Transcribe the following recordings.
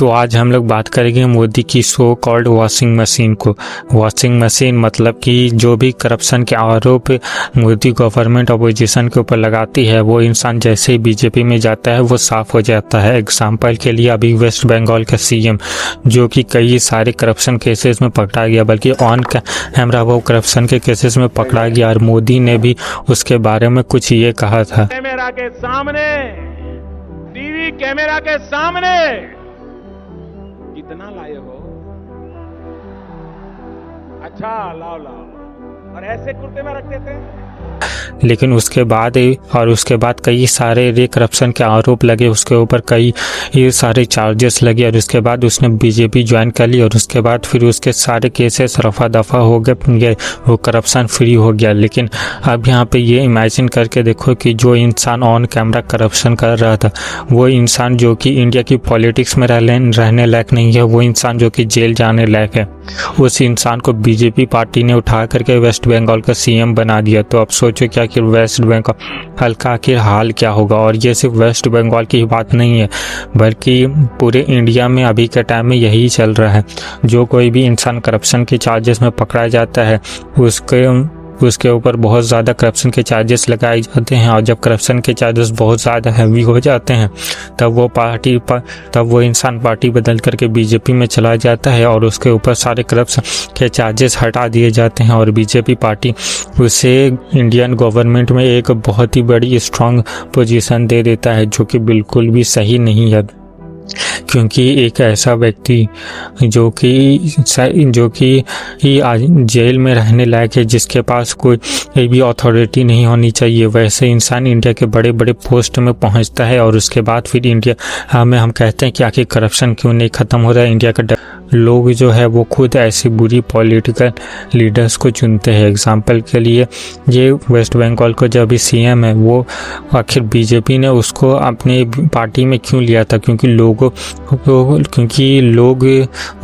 तो आज हम लोग बात करेंगे मोदी की सो कॉल्ड वॉशिंग मशीन को। वॉशिंग मशीन मतलब कि जो भी करप्शन के आरोप मोदी गवर्नमेंट अपोजिशन के ऊपर लगाती है वो इंसान जैसे ही बीजेपी में जाता है वो साफ हो जाता है। एग्जाम्पल के लिए अभी वेस्ट बंगाल का सीएम जो कि कई सारे करप्शन केसेस में पकड़ा गया, बल्कि ऑन कैमरा वो करप्शन के केसेस में पकड़ा गया, और मोदी ने भी उसके बारे में कुछ ये कहा था। कैमरा के सामने, टीवी कैमरा के सामने कितना लाए हो? अच्छा लाओ लाओ, और ऐसे कुर्ते में रखते थे। लेकिन उसके बाद कई सारे रे करप्शन के आरोप लगे उसके ऊपर, कई सारे चार्जेस लगे, और उसके बाद उसने बीजेपी ज्वाइन कर ली, और उसके बाद फिर उसके सारे केसेस रफा दफा हो गए, वो करप्शन फ्री हो गया। लेकिन अब यहाँ पे ये इमेजिन करके देखो कि जो इंसान ऑन कैमरा करप्शन कर रहा था वो इंसान जो कि इंडिया की पॉलिटिक्स में रहने लायक नहीं है, वो इंसान जो कि जेल जाने लायक है, उस इंसान को बीजेपी पार्टी ने उठा करके वेस्ट बंगाल का सीएम बना दिया। तो अब सोचो क्या कि वेस्ट बंगाल का आखिर हाल क्या होगा। और ये सिर्फ वेस्ट बंगाल की बात नहीं है, बल्कि पूरे इंडिया में अभी के टाइम में यही चल रहा है। जो कोई भी इंसान करप्शन के चार्जेस में पकड़ा जाता है उसके ऊपर बहुत ज़्यादा करप्शन के चार्जेस लगाए जाते हैं, और जब करप्शन के चार्जेस बहुत ज़्यादा हैवी हो जाते हैं तब वो इंसान पार्टी बदल करके बीजेपी में चला जाता है, और उसके ऊपर सारे करप्शन के चार्जेस हटा दिए जाते हैं, और बीजेपी पार्टी उसे इंडियन गवर्नमेंट में एक बहुत ही बड़ी स्ट्रॉन्ग पोजीशन दे देता है, जो कि बिल्कुल भी सही नहीं है। क्योंकि एक ऐसा व्यक्ति जो कि आज जेल में रहने लायक है, जिसके पास कोई भी अथॉरिटी नहीं होनी चाहिए, वैसे इंसान इंडिया के बड़े बड़े पोस्ट में पहुंचता है, और उसके बाद फिर इंडिया में हम कहते हैं कि आखिर करप्शन क्यों नहीं ख़त्म हो रहा है इंडिया का। लोग जो है वो खुद ऐसी बुरी पॉलिटिकल लीडर्स को चुनते हैं। एग्जाम्पल के लिए ये वेस्ट बंगाल को जब भी सीएम है वो आखिर बीजेपी ने उसको अपने पार्टी में क्यों लिया था? क्योंकि लोग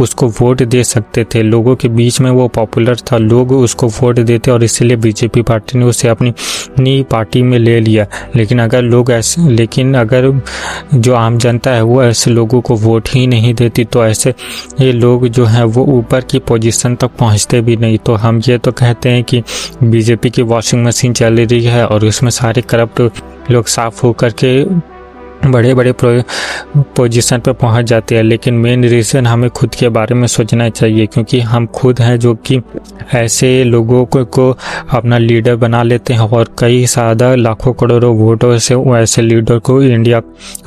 उसको वोट दे सकते थे, लोगों के बीच में वो पॉपुलर था, लोग उसको वोट देते, और इसलिए बीजेपी पार्टी ने उसे अपनी पार्टी में ले लिया। लेकिन अगर जो आम जनता है वो ऐसे लोगों को वोट ही नहीं देती, तो ऐसे ये लोग जो हैं वो ऊपर की पोजीशन तक पहुंचते भी नहीं। तो हम ये तो कहते हैं कि बीजेपी की वॉशिंग मशीन चल रही है, और उसमें सारे करप्ट लोग साफ होकर के बड़े बड़े पोजीशन पर पहुंच जाते हैं। लेकिन मेन रीज़न हमें खुद के बारे में सोचना चाहिए, क्योंकि हम खुद हैं जो कि ऐसे लोगों को अपना लीडर बना लेते हैं, और कई ज़्यादा लाखों करोड़ों वोटों से वैसे लीडर को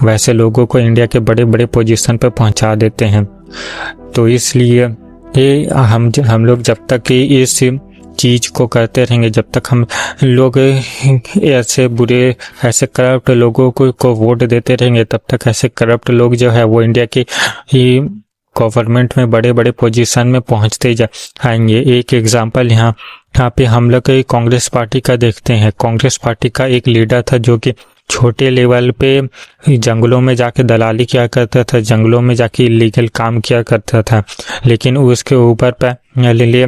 वैसे लोगों को इंडिया के बड़े बड़े पोजीशन पर पहुंचा देते हैं। तो इसलिए ये हम लोग जब तक इस चीज़ को करते रहेंगे, जब तक हम लोग ऐसे करप्ट लोगों को वोट देते रहेंगे, तब तक ऐसे करप्ट लोग जो है वो इंडिया की गवर्नमेंट में बड़े बड़े पोजीशन में पहुंचते जाएंगे। एक एग्जांपल यहाँ पे हम लोग कांग्रेस पार्टी का देखते हैं। कांग्रेस पार्टी का एक लीडर था जो कि छोटे लेवल पे जंगलों में जाके दलाली किया करता था, जंगलों में जाके इलीगल काम किया करता था, लेकिन उसके ऊपर पहले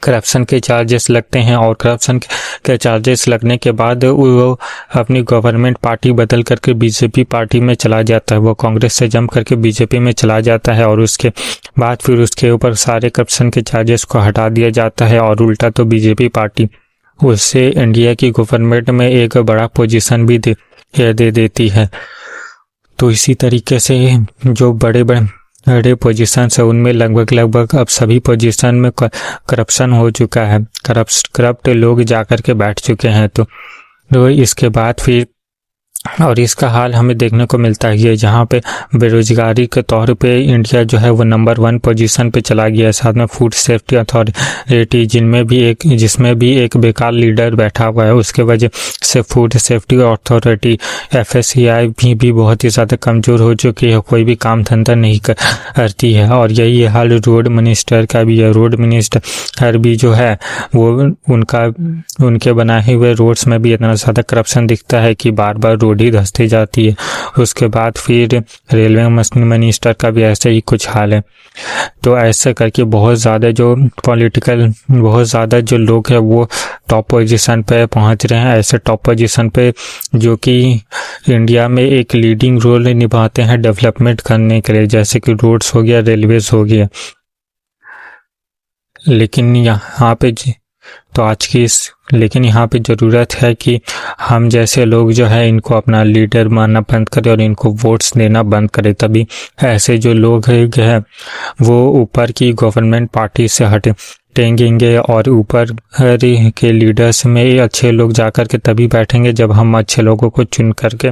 करप्शन के चार्जेस लगते हैं, और करप्शन के चार्जेस लगने के बाद वो अपनी गवर्नमेंट पार्टी बदल करके बीजेपी पार्टी में चला जाता है। वो कांग्रेस से जम करके बीजेपी में चला जाता है, और उसके बाद फिर उसके ऊपर सारे करप्शन के चार्जेस को हटा दिया जाता है, और उल्टा तो बीजेपी पार्टी उससे इंडिया की गवर्नमेंट में एक बड़ा पोजीशन भी दे देती है। तो इसी तरीके से जो बड़े पोजीशन है उनमें लगभग अब सभी पोजीशन में करप्शन हो चुका है, करप्ट लोग जाकर के बैठ चुके हैं। तो इसके बाद फिर और इसका हाल हमें देखने को मिलता है जहाँ पे बेरोजगारी के तौर पे इंडिया जो है वो नंबर 1 पोजीशन पे चला गया है। साथ में फूड सेफ्टी अथॉरिटी जिसमें भी एक बेकार लीडर बैठा हुआ है, उसके वजह से फूड सेफ्टी अथॉरिटी FSCI भी बहुत ही ज़्यादा कमज़ोर हो चुकी है, कोई भी काम धंधा नहीं करती है। और यही हाल रोड मिनिस्टर का भी है। रोड मिनिस्टर भी जो है वो उनके बनाए हुए रोड्स में भी इतना ज़्यादा करप्शन दिखता है कि बार बार रोड ही धंसती जाती है। उसके बाद फिर रेलवे मिनिस्टर का भी ऐसे ही कुछ हाल है। तो ऐसे करके बहुत ज़्यादा जो लोग हैं वो टॉप पोजीशन पे पहुंच रहे हैं, ऐसे टॉप पोजीशन पे जो कि इंडिया में एक लीडिंग रोल निभाते हैं डेवलपमेंट करने के लिए, जैसे कि रोड्स हो गया, रेलवेज हो गया। लेकिन यहाँ पे ज़रूरत है कि हम जैसे लोग जो है इनको अपना लीडर मानना बंद करें और इनको वोट्स देना बंद करें, तभी ऐसे जो लोग हैं वो ऊपर की गवर्नमेंट पार्टी से हटेंगे और ऊपर के लीडर्स में अच्छे लोग जाकर के तभी बैठेंगे जब हम अच्छे लोगों को चुन करके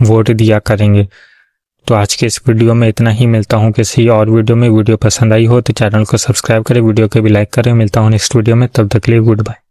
वोट दिया करेंगे। तो आज के इस वीडियो में इतना ही। मिलता हूँ किसी और वीडियो में। वीडियो पसंद आई हो तो चैनल को सब्सक्राइब करें, वीडियो को भी लाइक करें। मिलता हूँ नेक्स्ट वीडियो में, तब तक के लिए गुड बाय।